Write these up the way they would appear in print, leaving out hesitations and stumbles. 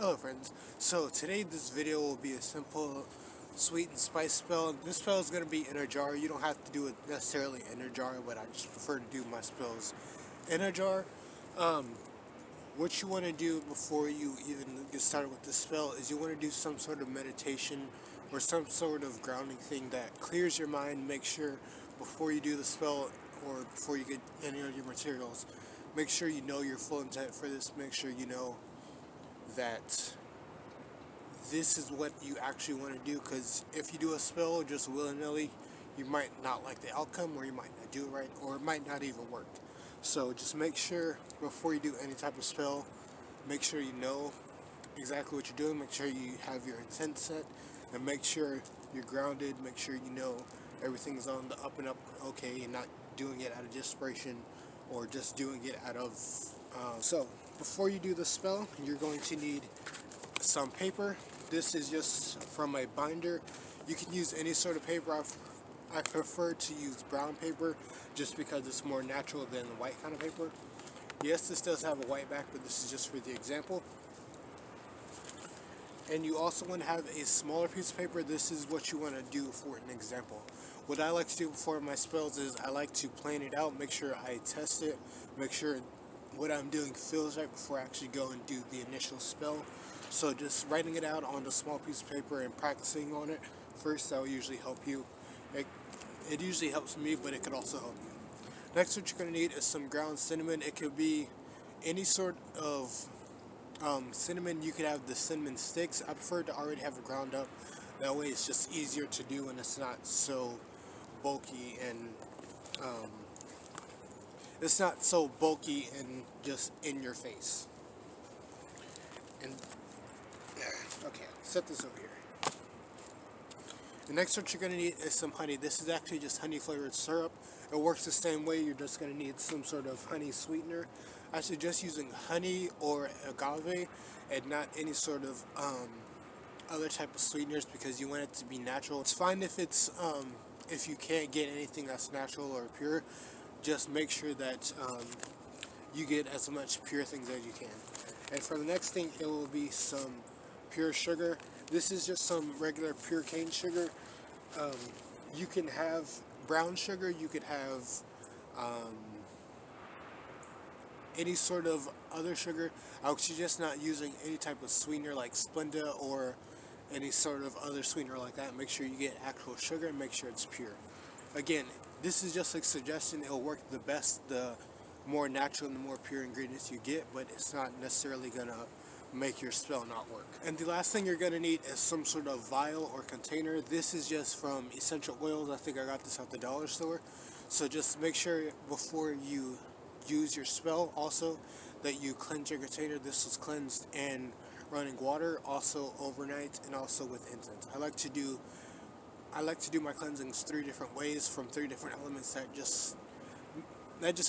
Hello friends, so today this video will be a simple sweet and spice spell. This spell is going to be in a jar. You don't have to do it necessarily in a jar, but I just prefer to do my spells in a jar. What you want to do before you even get started with this spell is you want to do some sort of meditation or some sort of grounding thing that clears your mind. Make sure before you do the spell or before you get any of your materials, make sure you know your full intent for this. Make sure you know that this is what you actually want to do, because if you do a spell just willy-nilly, you might not like the outcome, or you might not do it right, or it might not even work. So just make sure before you do any type of spell, make sure you know exactly what you're doing, make sure you have your intent set, and make sure you're grounded, make sure you know everything's on the up and up okay, and not doing it out of desperation or just doing it out of so before you do the spell, you're going to need some paper. This is just from a binder. You can use any sort of paper. I prefer to use brown paper just because it's more natural than the white kind of paper. Yes, this does have a white back, but this is just for the example. And you also want to have a smaller piece of paper. This is what you want to do for an example. What I like to do before my spells is I like to plan it out, make sure I test it, make sure what I'm doing feels right before I actually go and do the initial spell. So just writing it out on a small piece of paper and practicing on it first, that will usually help you. It usually helps me, but it could also help you. Next, what you're going to need is some ground cinnamon. It could be any sort of cinnamon. You could have the cinnamon sticks. I prefer to already have it ground up. That way it's just easier to do and it's not so bulky and just in your face. And okay, set this over here. The next what you're going to need is some honey. This is actually just honey flavored syrup. It works the same way. You're just going to need some sort of honey sweetener. I suggest using honey or agave and not any sort of other type of sweeteners, because you want it to be natural. It's fine if it's if you can't get anything that's natural or pure. Just make sure that you get as much pure things as you can. And for the next thing, it will be some pure sugar. This is just some regular pure cane sugar. You can have brown sugar, you could have any sort of other sugar. I would suggest not using any type of sweetener like Splenda or any sort of other sweetener like that. Make sure you get actual sugar and make sure it's pure. Again, this is just a suggestion. It'll work the best the more natural and the more pure ingredients you get, but it's not necessarily gonna make your spell not work. And the last thing you're gonna need is some sort of vial or container. This is just from essential oils. I think I got this at the dollar store. So just make sure before you use your spell also that you cleanse your container. This is cleansed in running water, also overnight, and also with incense. I like to do my cleansings 3 different ways from 3 different elements. That just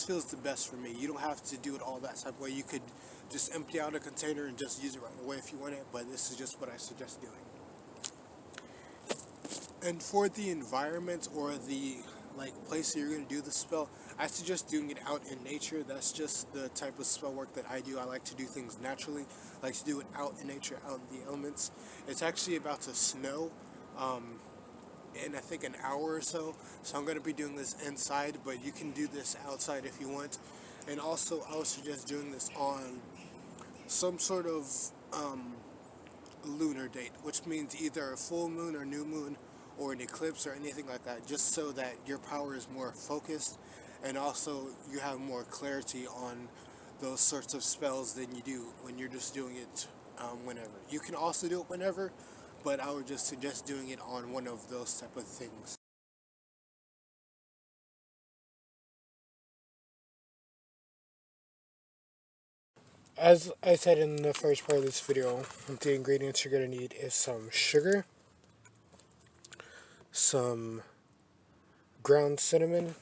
feels the best for me. You don't have to do it all that type of way. You could just empty out a container and just use it right away if you want it, but this is just what I suggest doing. And for the environment or the place that you're going to do the spell, I suggest doing it out in nature. That's just the type of spell work that I do. I like to do things naturally. I like to do it out in nature, out in the elements. It's actually about to snow in I think an hour or so I'm going to be doing this inside, but you can do this outside if you want. And also I would suggest doing this on some sort of lunar date, which means either a full moon or new moon or an eclipse or anything like that, just so that your power is more focused and also you have more clarity on those sorts of spells than you do when you're just doing it whenever. You can also do it whenever, but I would just suggest doing it on one of those type of things. As I said in the first part of this video, the ingredients you're going to need is some sugar, some ground cinnamon,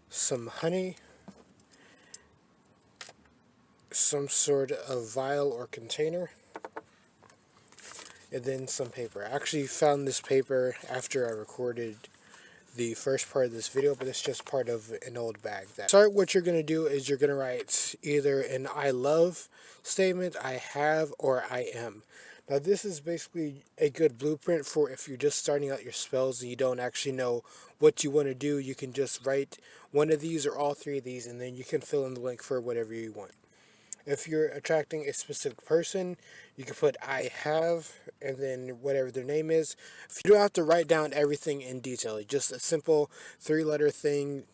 some honey, some sort of vial or container, and then some paper. I actually found this paper after I recorded the first part of this video, but it's just part of an old bag. Start, what you're going to do is you're going to write either an I love statement, I have, or I am. Now this is basically a good blueprint for if you're just starting out your spells and you don't actually know what you want to do. You can just write one of these or all three of these, and then you can fill in the link for whatever you want. If you're attracting a specific person, you can put I have and then whatever their name is. You don't have to write down everything in detail. Just a simple 3-letter thing.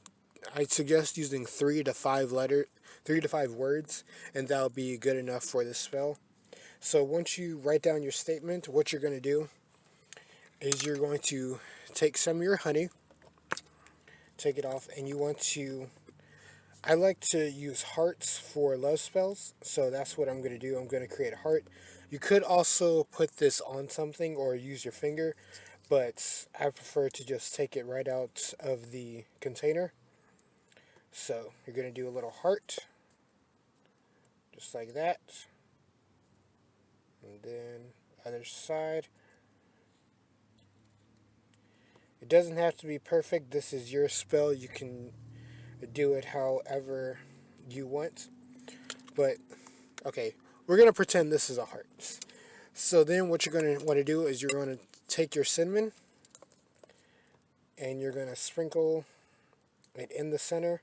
I suggest using 3 to 5 words, and that'll be good enough for this spell. So once you write down your statement, what you're going to do is you're going to take some of your honey, take it off, and you want to, I like to use hearts for love spells, so that's what I'm going to do. I'm going to create a heart. You could also put this on something or use your finger, but I prefer to just take it right out of the container. So you're going to do a little heart, just like that. And then other side. It doesn't have to be perfect. This is your spell. You can do it however you want. But okay, we're going to pretend this is a heart. So then what you're going to want to do is you're going to take your cinnamon and you're going to sprinkle it in the center.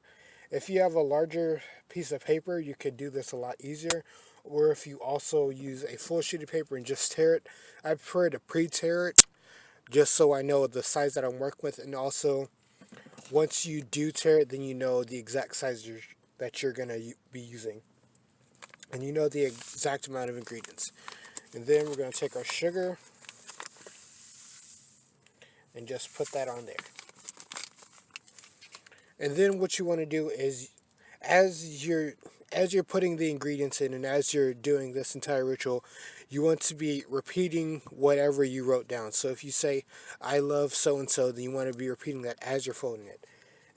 If you have a larger piece of paper, you could do this a lot easier. Or if you also use a full sheet of paper and just tear it, I prefer to pre-tear it just so I know the size that I'm working with. And also, once you do tear it, then you know the exact size that you're going to be using. And you know the exact amount of ingredients. And then we're going to take our sugar and just put that on there. And then what you want to do is, as you're putting the ingredients in and as you're doing this entire ritual, you want to be repeating whatever you wrote down. So if you say, I love so-and-so, then you want to be repeating that as you're folding it.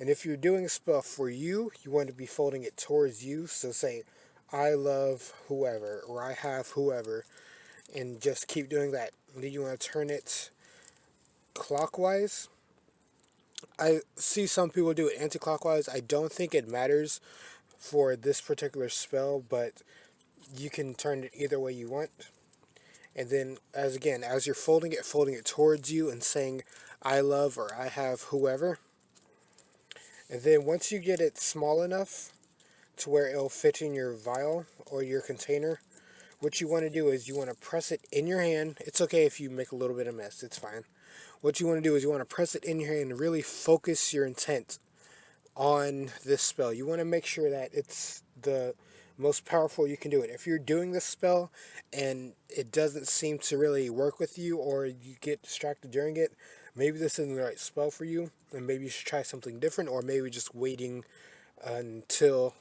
And if you're doing a spell for you, you want to be folding it towards you. So say, I love whoever, or I have whoever, and just keep doing that. And then you want to turn it clockwise. I see some people do it anti-clockwise. I don't think it matters for this particular spell, but you can turn it either way you want. And then as you're folding it towards you and saying I love or I have whoever. And then once you get it small enough to where it'll fit in your vial or your container, what you want to do is you want to press it in your hand. It's okay if you make a little bit of mess, it's fine. What you want to do is you want to press it in your hand and really focus your intent on this spell. You want to make sure that it's the most powerful you can do it. If you're doing this spell and it doesn't seem to really work with you, or you get distracted during it, maybe this isn't the right spell for you, and maybe you should try something different, or maybe just waiting until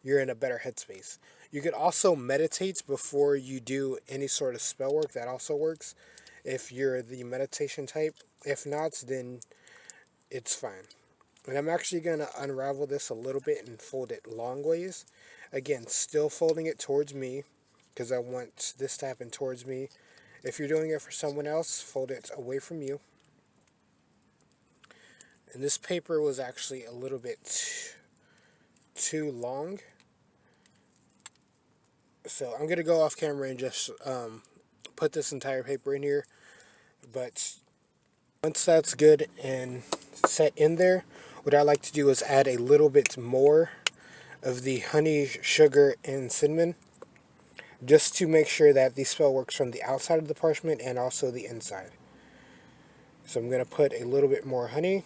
you're in a better headspace. You could also meditate before you do any sort of spell work. That also works if you're the meditation type. If not, then it's fine. And I'm actually going to unravel this a little bit and fold it long ways. Again, still folding it towards me, because I want this to happen towards me. If you're doing it for someone else, fold it away from you. And this paper was actually a little bit too long. So I'm going to go off camera and just put this entire paper in here. But once that's good and set in there, what I like to do is add a little bit more of the honey, sugar, and cinnamon, just to make sure that the spell works from the outside of the parchment and also the inside. So I'm going to put a little bit more honey.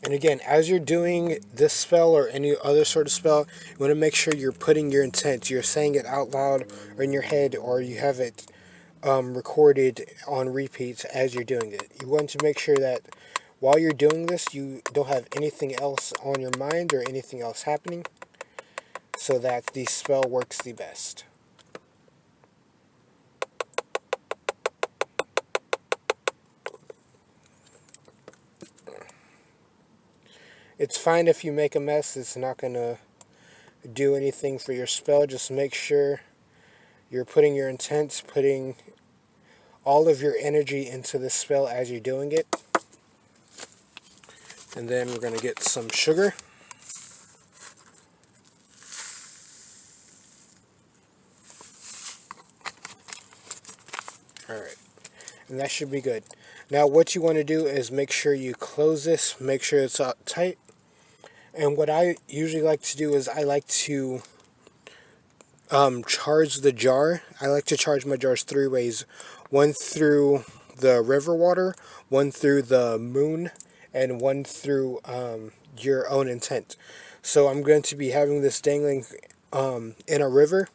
And again, as you're doing this spell or any other sort of spell, you want to make sure you're putting your intent. You're saying it out loud or in your head, or you have it recorded on repeats as you're doing it. You want to make sure that while you're doing this, you don't have anything else on your mind or anything else happening, so that the spell works the best. It's fine if you make a mess. It's not going to do anything for your spell. Just make sure You're putting your intent, putting all of your energy into this spell as you're doing it. And then we're going to get some sugar. Alright, and that should be good. Now what you want to do is make sure you close this, make sure it's tight. And what I usually like to do is I like to charge the jar. I like to charge my jars 3 ways. One through the river water, one through the moon, and one through your own intent. So I'm going to be having this dangling in a river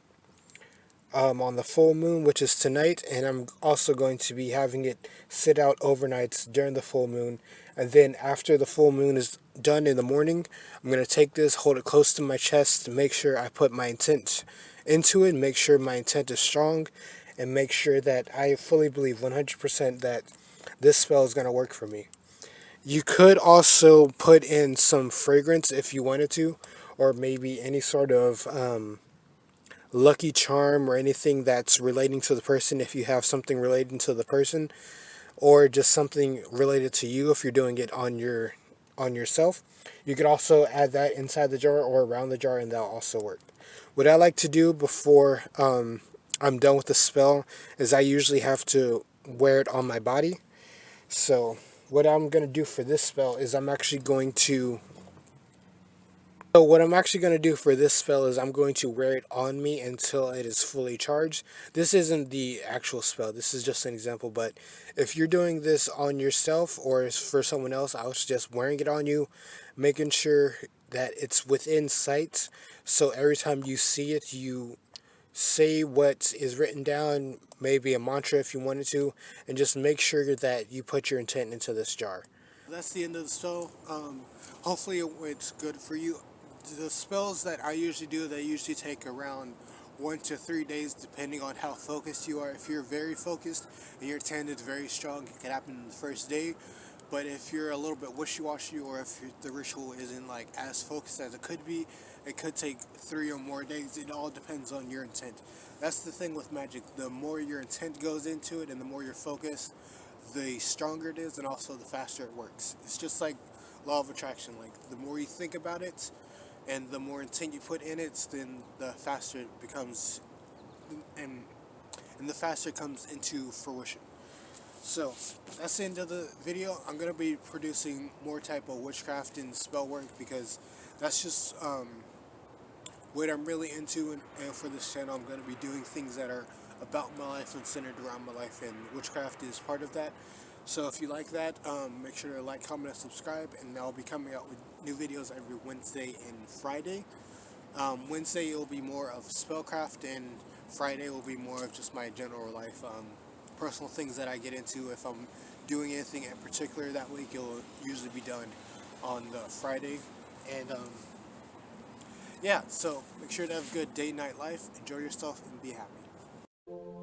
on the full moon, which is tonight, and I'm also going to be having it sit out overnight during the full moon. And then after the full moon is done in the morning, I'm going to take this, hold it close to my chest to make sure I put my intent into it, make sure my intent is strong, and make sure that I fully believe 100% that this spell is going to work for me. You could also put in some fragrance if you wanted to, or maybe any sort of lucky charm or anything that's relating to the person if you have something relating to the person, or just something related to you if you're doing it on yourself. You could also add that inside the jar or around the jar, and that'll also work. What I like to do before I'm done with the spell is I usually have to wear it on my body. So what I'm going to do for this spell is I'm going to wear it on me until it is fully charged. This isn't the actual spell, this is just an example, but if you're doing this on yourself or for someone else, I would suggest wearing it on you, making sure that it's within sight, so every time you see it, you say what is written down, maybe a mantra if you wanted to, and just make sure that you put your intent into this jar. That's the end of the spell. Hopefully it's good for you. The spells that I usually do, they usually take around 1 to 3 days depending on how focused you are. If you're very focused and your intent is very strong, it can happen in the first day. But if you're a little bit wishy-washy, or if the ritual isn't like as focused as it could be, it could take 3 or more days. It all depends on your intent. That's the thing with magic. The more your intent goes into it and the more you're focused, the stronger it is, and also the faster it works. It's just like law of attraction. Like the more you think about it and the more intent you put in it, then the faster it becomes, and the faster it comes into fruition. So that's the end of the video. I'm going to be producing more type of witchcraft and spell work because that's just what I'm really into, and for this channel I'm going to be doing things that are about my life and centered around my life, and witchcraft is part of that. So if you like that, make sure to like, comment, and subscribe, and I'll be coming out with new videos every Wednesday and Friday. Wednesday will be more of spellcraft, and Friday will be more of just my general life, personal things that I get into. If I'm doing anything in particular that week, it'll usually be done on the Friday. And yeah, so make sure to have a good day-night life, enjoy yourself, and be happy.